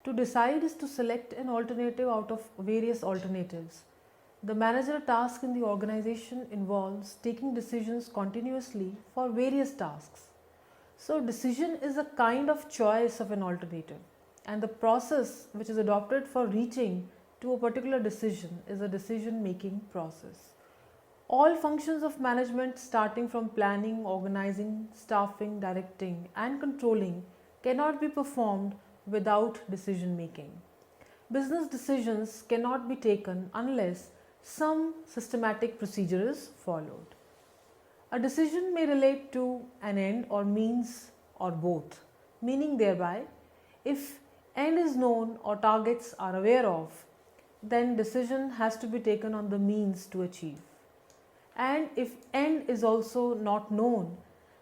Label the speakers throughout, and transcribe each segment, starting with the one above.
Speaker 1: To decide is to select an alternative out of various alternatives. The manager task in the organization involves taking decisions continuously for various tasks. So, decision is a kind of choice of an alternative, and the process which is adopted for reaching to a particular decision is a decision making process. All functions of management, starting from planning, organizing, staffing, directing, and controlling, cannot be performed without decision making. Business decisions cannot be taken unless some systematic procedure is followed. A decision may relate to an end or means or both, meaning thereby, if end is known or targets are aware of, then decision has to be taken on the means to achieve. And if end is also not known,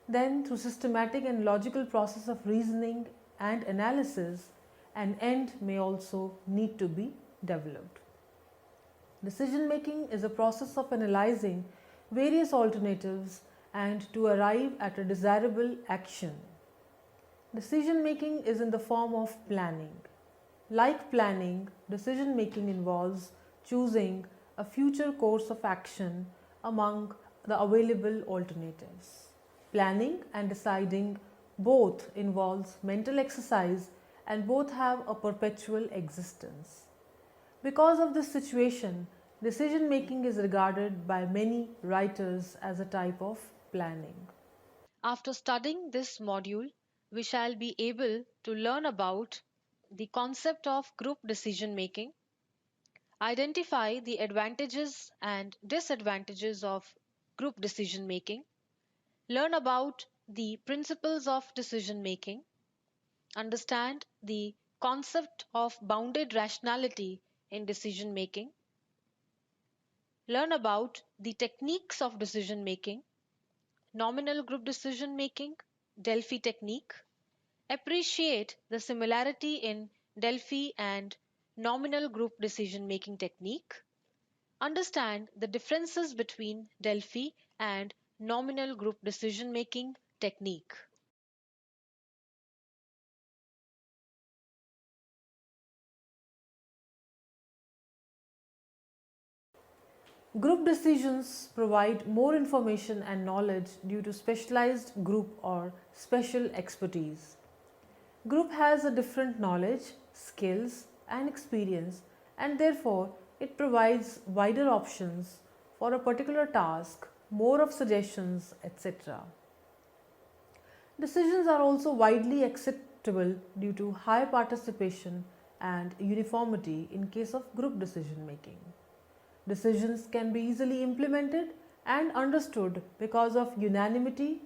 Speaker 1: then through systematic and logical process of reasoning and analysis, an end may also need to be developed. Decision making is a process of analyzing various alternatives and to arrive at a desirable action. Decision making is in the form of planning. Like planning, decision making involves choosing a future course of action among the available alternatives. Planning and deciding both involves mental exercise and both have a perpetual existence. Because of this situation, decision making is regarded by many writers as a type of planning.
Speaker 2: After studying this module, we shall be able to learn about the concept of group decision making, identify the advantages and disadvantages of group decision making, learn about the principles of decision making, understand the concept of bounded rationality in decision making, learn about the techniques of decision making, nominal group decision making, Delphi technique, appreciate the similarity in Delphi and nominal group decision making technique, understand the differences between Delphi and nominal group decision making technique.
Speaker 1: Group decisions provide more information and knowledge due to specialized group or special expertise. Group has a different knowledge, skills, and experience, and therefore it provides wider options for a particular task, more of suggestions, etc. Decisions are also widely acceptable due to high participation and uniformity in case of group decision making. Decisions can be easily implemented and understood because of unanimity,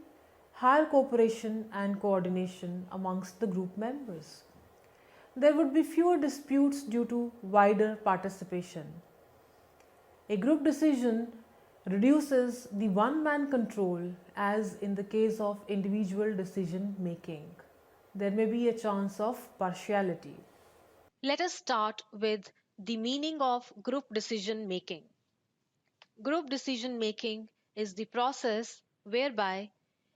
Speaker 1: higher cooperation and coordination amongst the group members. There would be fewer disputes due to wider participation. A group decision reduces the one man control, as in the case of individual decision making. There may be a chance of partiality.
Speaker 2: Let us start with the meaning of group decision making. Group decision making is the process whereby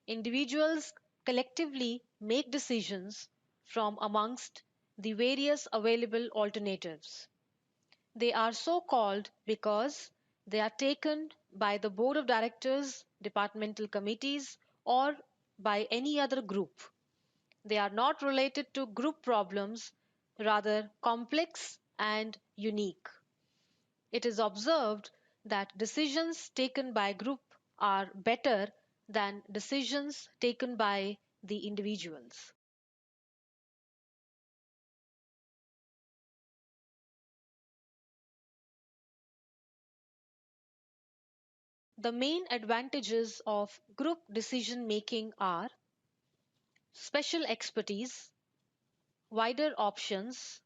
Speaker 2: individuals collectively make decisions from amongst the various available alternatives. They are so called because they are taken by the board of directors, departmental committees, or by any other group. They are not related to group problems, rather complex and unique. It is observed that decisions taken by group are better than decisions taken by the individuals. The main advantages of group decision making are special expertise, wider options,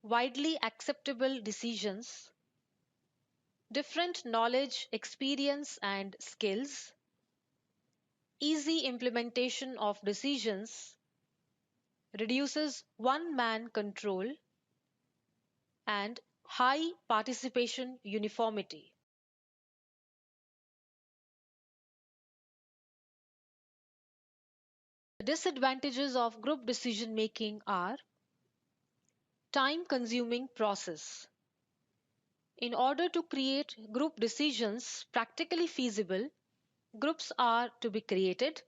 Speaker 2: widely acceptable decisions, different knowledge, experience, and skills, easy implementation of decisions, reduces one man control, and high participation uniformity. The disadvantages of group decision making are time-consuming process. In order to create group decisions practically feasible, groups are to be created,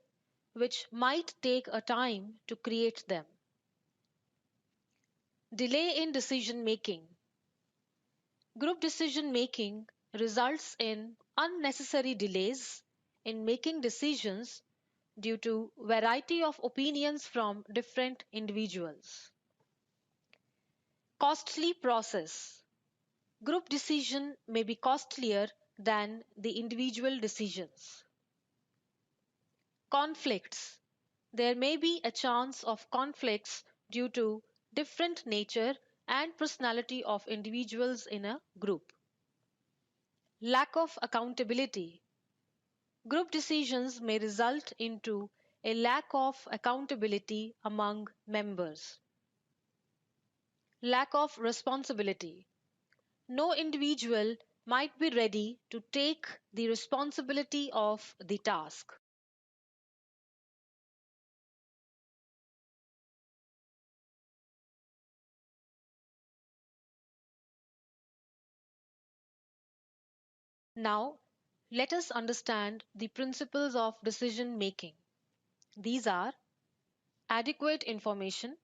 Speaker 2: which might take a time to create them. Delay in decision making. Group decision making results in unnecessary delays in making decisions due to variety of opinions from different individuals. Costly process. Group decision may be costlier than the individual decisions. Conflicts. There may be a chance of conflicts due to different nature and personality of individuals in a group. Lack of accountability. Group decisions may result into a lack of accountability among members. Lack of responsibility. No individual might be ready to take the responsibility of the task. Now, let us understand the principles of decision making. These are adequate information.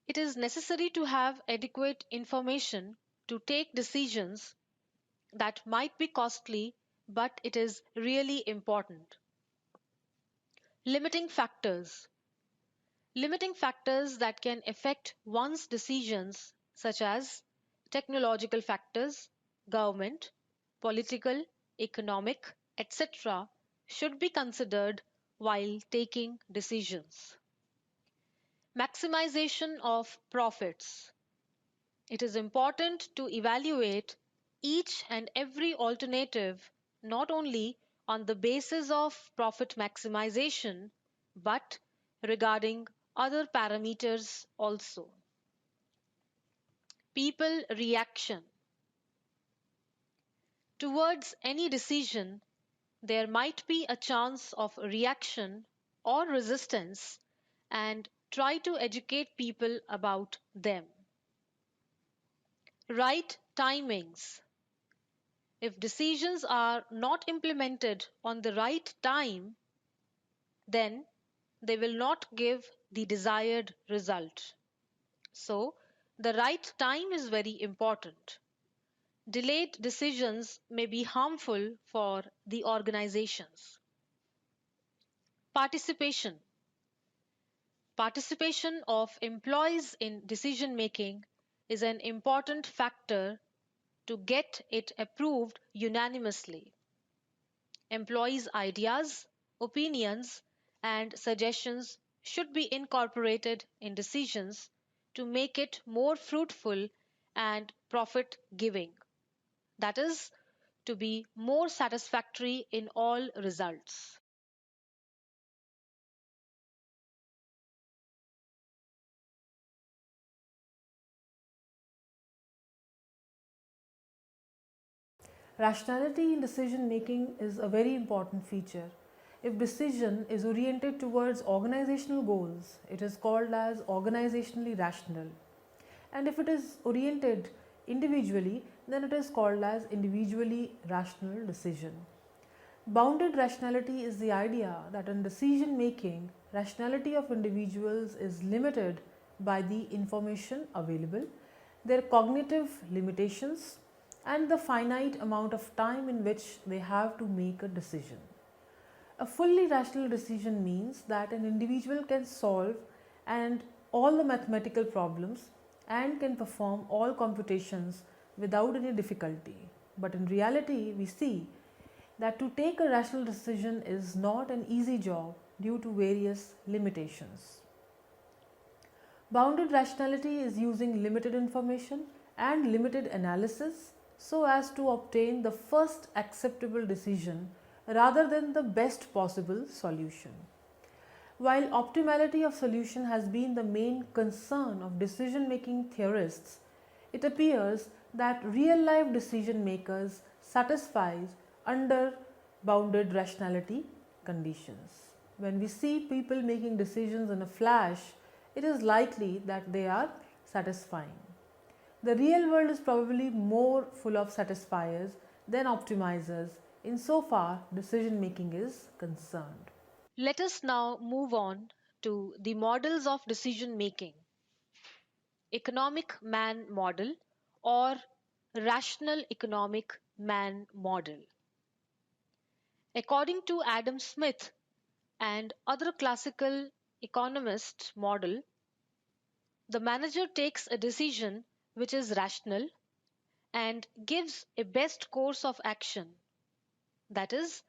Speaker 2: It is necessary to have adequate information to take decisions that might be costly, but it is really important. Limiting factors. Limiting factors that can affect one's decisions, such as technological factors, government, political, economic, etc., should be considered while taking decisions. Maximization of profits. It is important to evaluate each and every alternative not only on the basis of profit maximization but regarding other parameters also. People reaction. Towards any decision, there might be a chance of reaction or resistance, and try to educate people about them. Right timings. If decisions are not implemented on the right time, then they will not give the desired result. So, the right time is very important. Delayed decisions may be harmful for the organizations. Participation. Participation of employees in decision making is an important factor to get it approved unanimously. Employees' ideas, opinions, and suggestions should be incorporated in decisions to make it more fruitful and profit giving. That is, to be more satisfactory in all results.
Speaker 1: Rationality in decision making is a very important feature. If decision is oriented towards organizational goals, it is called as organizationally rational. And if it is oriented individually, then it is called as individually rational decision. Bounded rationality is the idea that in decision making, rationality of individuals is limited by the information available, their cognitive limitations, and the finite amount of time in which they have to make a decision. A fully rational decision means that an individual can solve and all the mathematical problems and can perform all computations without any difficulty. But in reality, we see that to take a rational decision is not an easy job due to various limitations. Bounded rationality is using limited information and limited analysis so as to obtain the first acceptable decision rather than the best possible solution. While optimality of solution has been the main concern of decision making theorists, it appears that real life decision makers satisfies under bounded rationality conditions. When we see people making decisions in a flash, it is likely that they are satisfying. The real world is probably more full of satisfiers than optimizers insofar decision making is concerned.
Speaker 2: Let us now move on to the models of decision making: economic man model or rational economic man model. According to Adam Smith and other classical economists' model, the manager takes a decision which is rational and gives a best course of action. That is,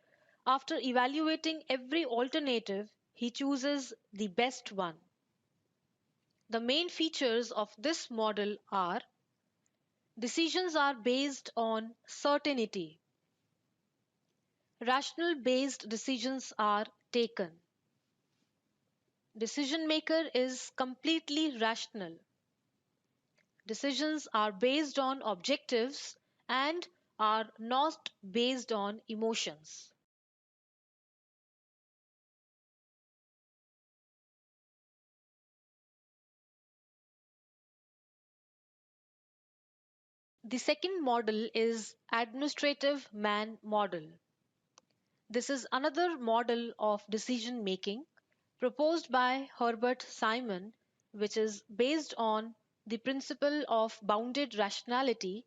Speaker 2: after evaluating every alternative, he chooses the best one. The main features of this model are: decisions are based on certainty. Rational based decisions are taken. Decision maker is completely rational. Decisions are based on objectives and are not based on emotions. The second model is administrative man model. This is another model of decision making proposed by Herbert Simon, which is based on the principle of bounded rationality,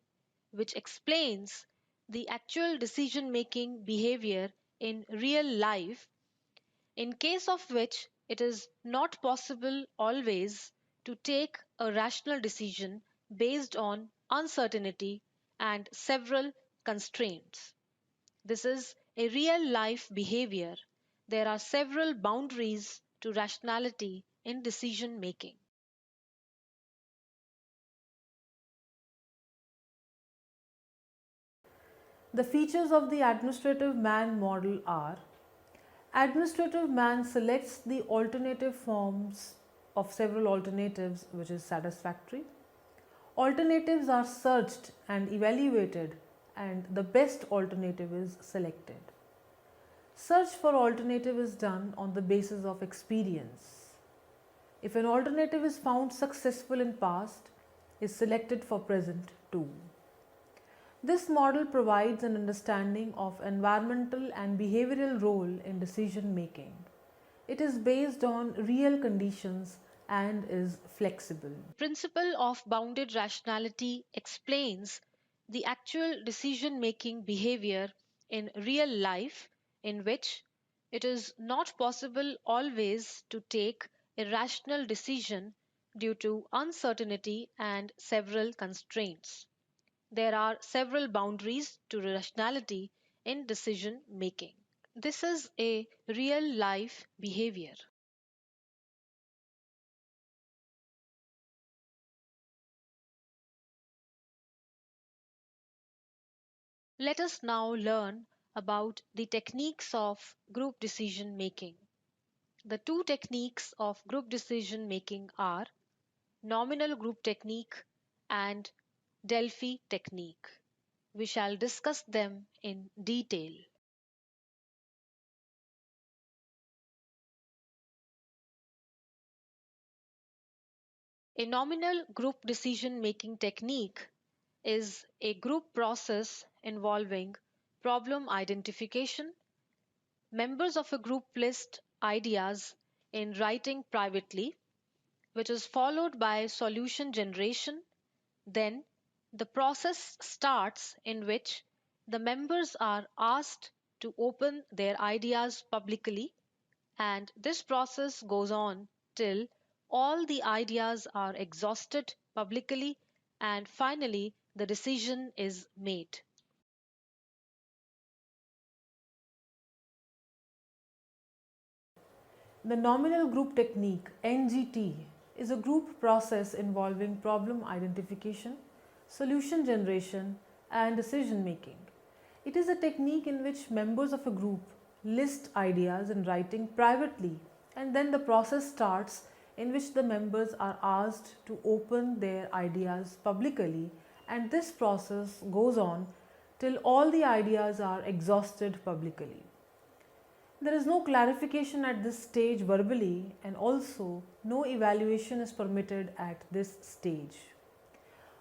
Speaker 2: which explains the actual decision making behavior in real life, in case of which it is not possible always to take a rational decision based on uncertainty and several constraints. This is a real life behavior. There are several boundaries to rationality in decision making.
Speaker 1: The features of the administrative man model are: administrative man selects the alternative forms of several alternatives which is satisfactory. Alternatives are searched and evaluated, and the best alternative is selected. Search for alternative is done on the basis of experience. If an alternative is found successful in past, is selected for present too. This model provides an understanding of environmental and behavioral role in decision making. It is based on real conditions and is flexible.
Speaker 2: Principle of bounded rationality explains the actual decision making behavior in real life, in which it is not possible always to take a rational decision due to uncertainty and several constraints. There are several boundaries to rationality in decision making. This is a real life behavior. Let us now learn about the techniques of group decision making. The two techniques of group decision making are nominal group technique and Delphi technique. We shall discuss them in detail. A nominal group decision making technique is a group process involving problem identification. Members of a group list ideas in writing privately, which is followed by solution generation. Then the process starts in which the members are asked to open their ideas publicly, and this process goes on till all the ideas are exhausted publicly and finally the decision is made.
Speaker 1: The nominal group technique (NGT) is a group process involving problem identification, solution generation, and decision making. It is a technique in which members of a group list ideas in writing privately, and then the process starts in which the members are asked to open their ideas publicly, and this process goes on till all the ideas are exhausted publicly. There is no clarification at this stage verbally, and also no evaluation is permitted at this stage.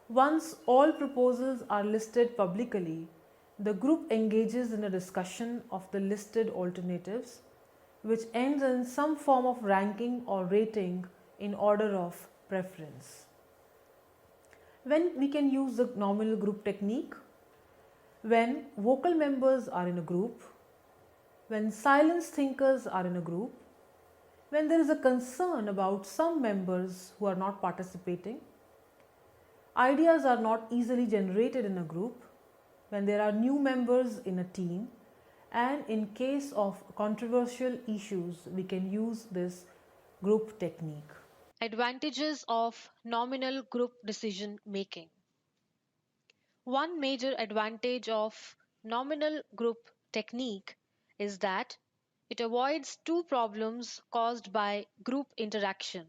Speaker 1: Once all proposals are listed publicly, the group engages in a discussion of the listed alternatives, which ends in some form of ranking or rating in order of preference. When we can use the nominal group technique? When vocal members are in a group, when silence thinkers are in a group, when there is a concern about some members who are not participating, ideas are not easily generated in a group, when there are new members in a team, and in case of controversial issues, we can use this group technique.
Speaker 2: Advantages of nominal group decision making. One major advantage of nominal group technique is that it avoids two problems caused by group interaction.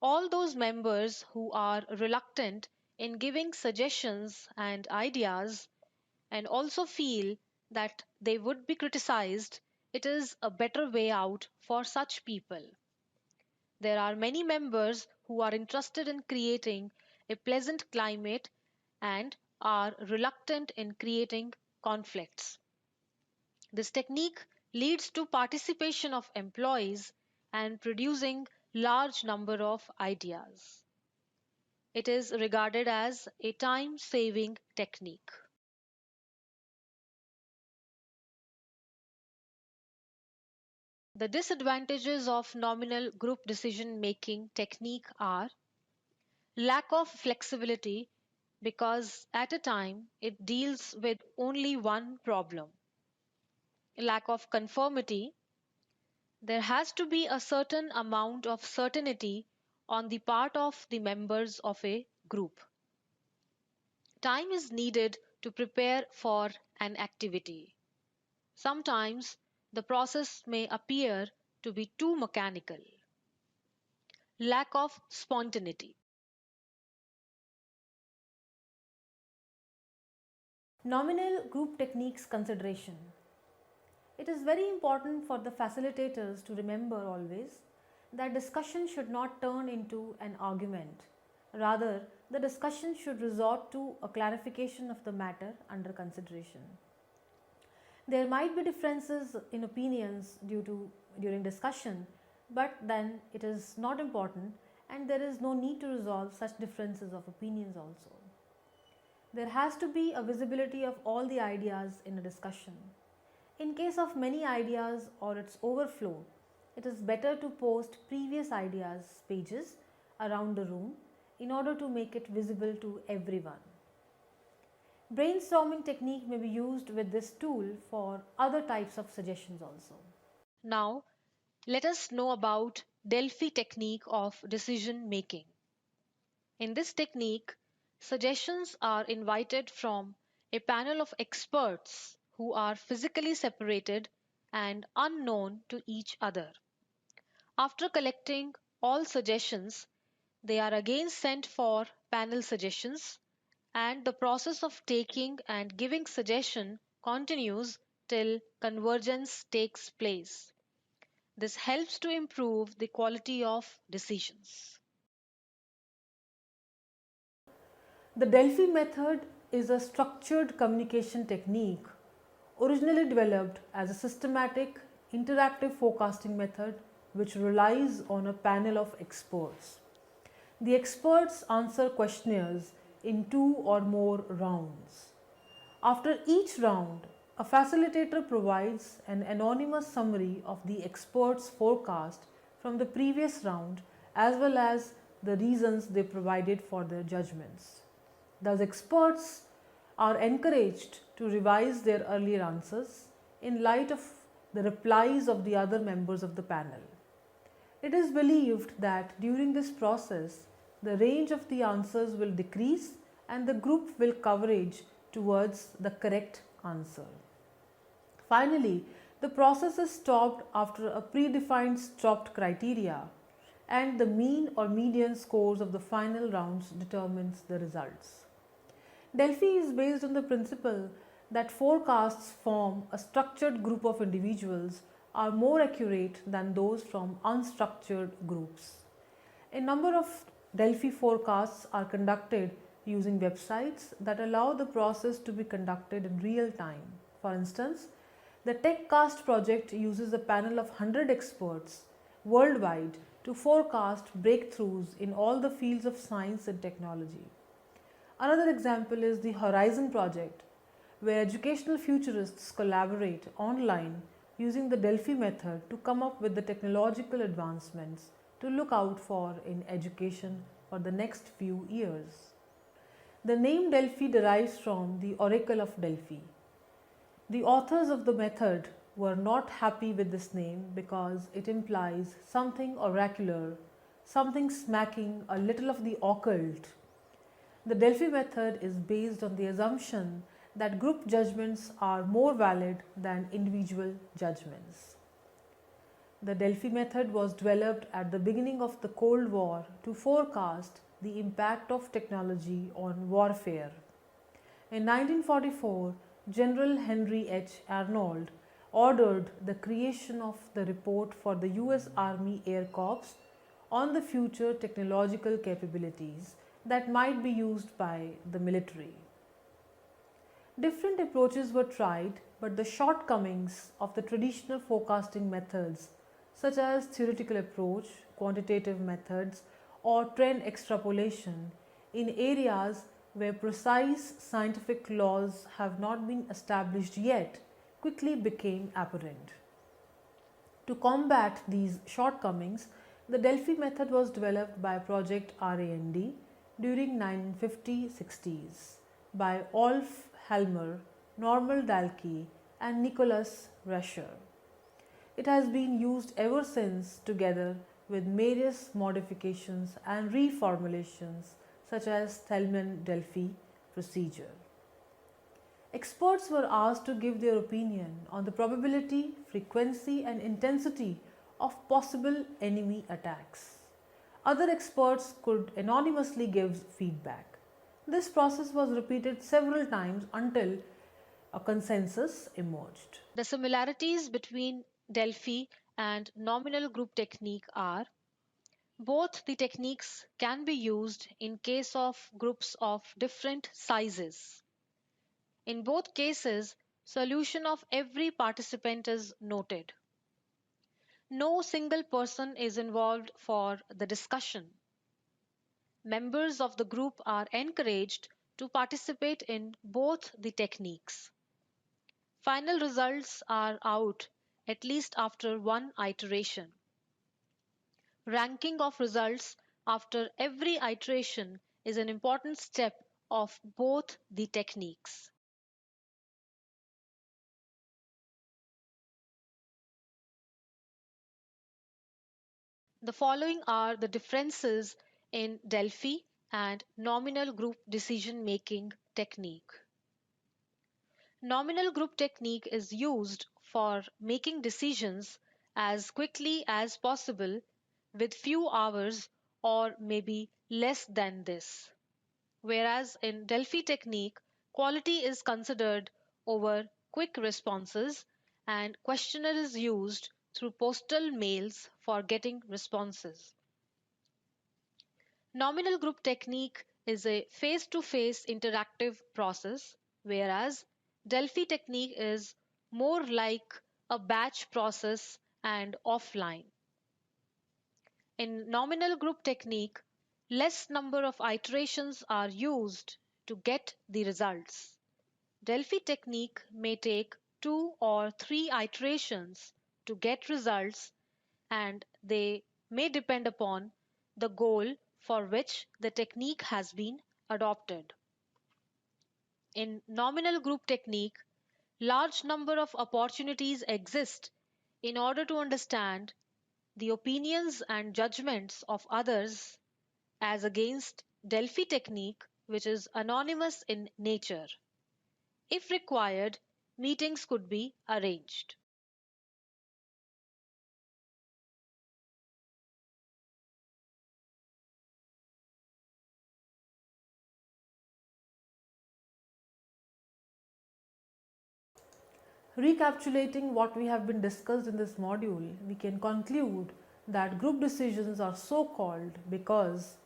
Speaker 2: All those members who are reluctant in giving suggestions and ideas and also feel that they would be criticized, it is a better way out for such people. There are many members who are interested in creating a pleasant climate and are reluctant in creating conflicts. This technique leads to participation of employees and producing large number of ideas. It is regarded as a time-saving technique. The disadvantages of nominal group decision making technique are lack of flexibility because at a time it deals with only one problem, lack of conformity. There has to be a certain amount of certainty on the part of the members of a group. Time is needed to prepare for an activity. Sometimes the process may appear to be too mechanical. Lack of spontaneity.
Speaker 1: Nominal group techniques consideration. It is very important for the facilitators to remember always that discussion should not turn into an argument. Rather, the discussion should resort to a clarification of the matter under consideration. There might be differences in opinions during discussion, but then it is not important and there is no need to resolve such differences of opinions also. There has to be a visibility of all the ideas in a discussion. In case of many ideas or its overflow, it is better to post previous ideas pages around the room in order to make it visible to everyone. Brainstorming technique may be used with this tool for other types of suggestions also.
Speaker 2: Now, let us know about Delphi technique of decision making. In this technique, suggestions are invited from a panel of experts who are physically separated and unknown to each other. After collecting all suggestions, they are again sent for panel suggestions, and the process of taking and giving suggestion continues till convergence takes place. This helps to improve the quality of decisions.
Speaker 1: The Delphi method is a structured communication technique originally developed as a systematic interactive forecasting method which relies on a panel of experts. The experts answer questionnaires in 2 or more rounds. After each round, a facilitator provides an anonymous summary of the experts' forecast from the previous round as well as the reasons they provided for their judgments. Thus, experts are encouraged to revise their earlier answers in light of the replies of the other members of the panel. It is believed that during this process, the range of the answers will decrease and the group will converge towards the correct answer. Finally, the process is stopped after a predefined stopped criteria and the mean or median scores of the final rounds determines the results. Delphi is based on the principle that forecasts form a structured group of individuals are more accurate than those from unstructured groups. A number of Delphi forecasts are conducted using websites that allow the process to be conducted in real time. For instance, the TechCast project uses a panel of 100 experts worldwide to forecast breakthroughs in all the fields of science and technology. Another example is the Horizon project, where educational futurists collaborate online using the Delphi method to come up with the technological advancements to look out for in education for the next few years. The name Delphi derives from the Oracle of Delphi. The authors of the method were not happy with this name because it implies something oracular, something smacking a little of the occult. The Delphi method is based on the assumption that group judgments are more valid than individual judgments. The Delphi method was developed at the beginning of the Cold War to forecast the impact of technology on warfare. In 1944, General Henry H. Arnold ordered the creation of the report for the US Army Air Corps on the future technological capabilities that might be used by the military. Different approaches were tried, but the shortcomings of the traditional forecasting methods, such as theoretical approach, quantitative methods, or trend extrapolation, in areas where precise scientific laws have not been established yet, quickly became apparent. To combat these shortcomings, the Delphi method was developed by Project RAND during 1950-60s by Olf Helmer, Norman Dalkey, and Nicholas Rescher. It has been used ever since together with various modifications and reformulations such as Thelman-Delphi procedure. Experts were asked to give their opinion on the probability, frequency, and intensity of possible enemy attacks. Other experts could anonymously give feedback. This process was repeated several times until a consensus emerged.
Speaker 2: The similarities between Delphi and nominal group technique are both the techniques can be used in case of groups of different sizes. In both cases, solution of every participant is noted. No single person is involved for the discussion. Members of the group are encouraged to participate in both the techniques. Final results are out at least after one iteration. Ranking of results after every iteration is an important step of both the techniques. The following are the differences in Delphi and nominal group decision making technique. Nominal group technique is used for making decisions as quickly as possible with few hours or maybe less than this. Whereas in Delphi technique, quality is considered over quick responses and questionnaire is used through postal mails for getting responses. Nominal group technique is a face-to-face interactive process, whereas Delphi technique is more like a batch process and offline. In nominal group technique, less number of iterations are used to get the results. Delphi technique may take 2 or 3 iterations to get results and they may depend upon the goal for which the technique has been adopted. In nominal group technique, large number of opportunities exist in order to understand the opinions and judgments of others as against Delphi technique, which is anonymous in nature. If required, meetings could be arranged.
Speaker 1: Recapitulating what we have been discussed in this module, we can conclude that group decisions are so called because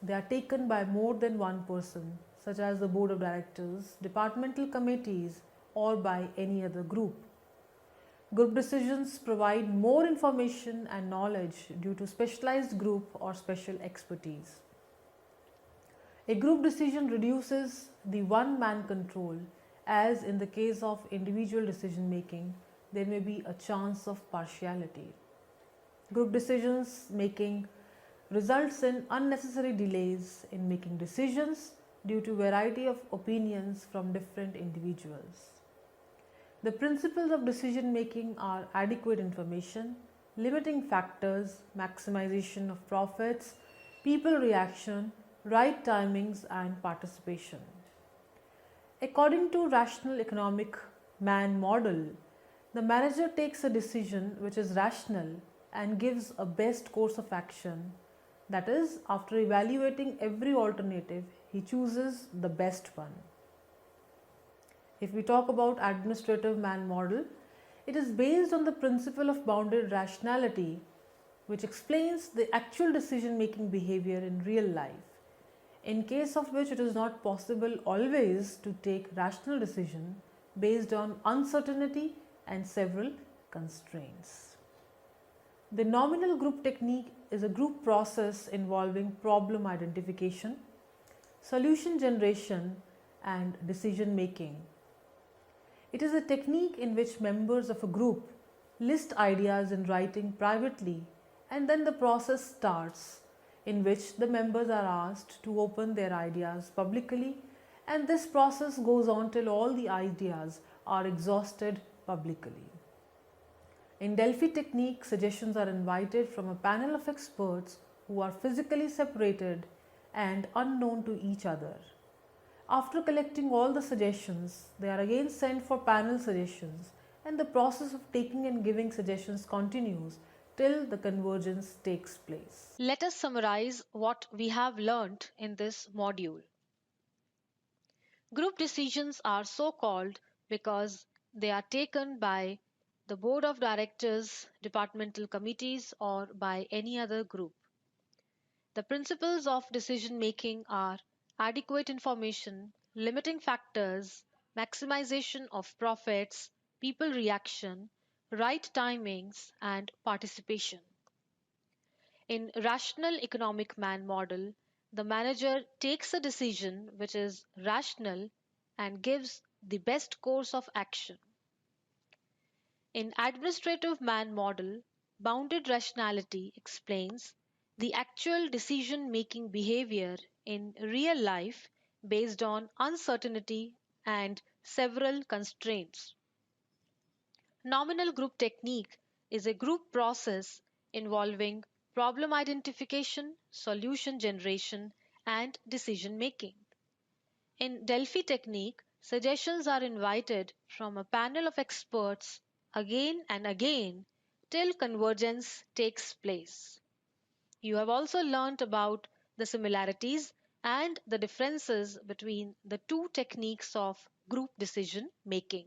Speaker 1: they are taken by more than one person, such as the board of directors, departmental committees, or by any other group. Group decisions provide more information and knowledge due to specialized group or special expertise. A group decision reduces the one man control, as in the case of individual decision making, there may be a chance of partiality. Group decisions making results in unnecessary delays in making decisions due to variety of opinions from different individuals. The principles of decision making are adequate information, limiting factors, maximization of profits, people reaction, right timings, and participation. According to rational economic man model, the manager takes a decision which is rational and gives a best course of action. That is, after evaluating every alternative, he chooses the best one. If we talk about administrative man model, it is based on the principle of bounded rationality, which explains the actual decision making behavior in real life, in case of which it is not possible always to take rational decision based on uncertainty and several constraints. The nominal group technique is a group process involving problem identification, solution generation, and decision making. It is a technique in which members of a group list ideas in writing privately, and then the process starts in which the members are asked to open their ideas publicly, and this process goes on till all the ideas are exhausted publicly. In Delphi technique, suggestions are invited from a panel of experts who are physically separated and unknown to each other. After collecting all the suggestions, they are again sent for panel suggestions, and the process of taking and giving suggestions continues till the convergence takes place.
Speaker 2: Let us summarize what we have learnt in this module. Group decisions are so called because they are taken by the board of directors, departmental committees, or by any other group. The principles of decision making are adequate information, limiting factors, maximization of profits, people reaction, right timings, and participation. In rational economic man model, the manager takes a decision which is rational and gives the best course of action. In administrative man model, bounded rationality explains the actual decision making behavior in real life based on uncertainty and several constraints. Nominal group technique is a group process involving problem identification, solution generation, and decision making. In Delphi technique, suggestions are invited from a panel of experts again and again till convergence takes place. You have also learnt about the similarities and the differences between the two techniques of group decision making.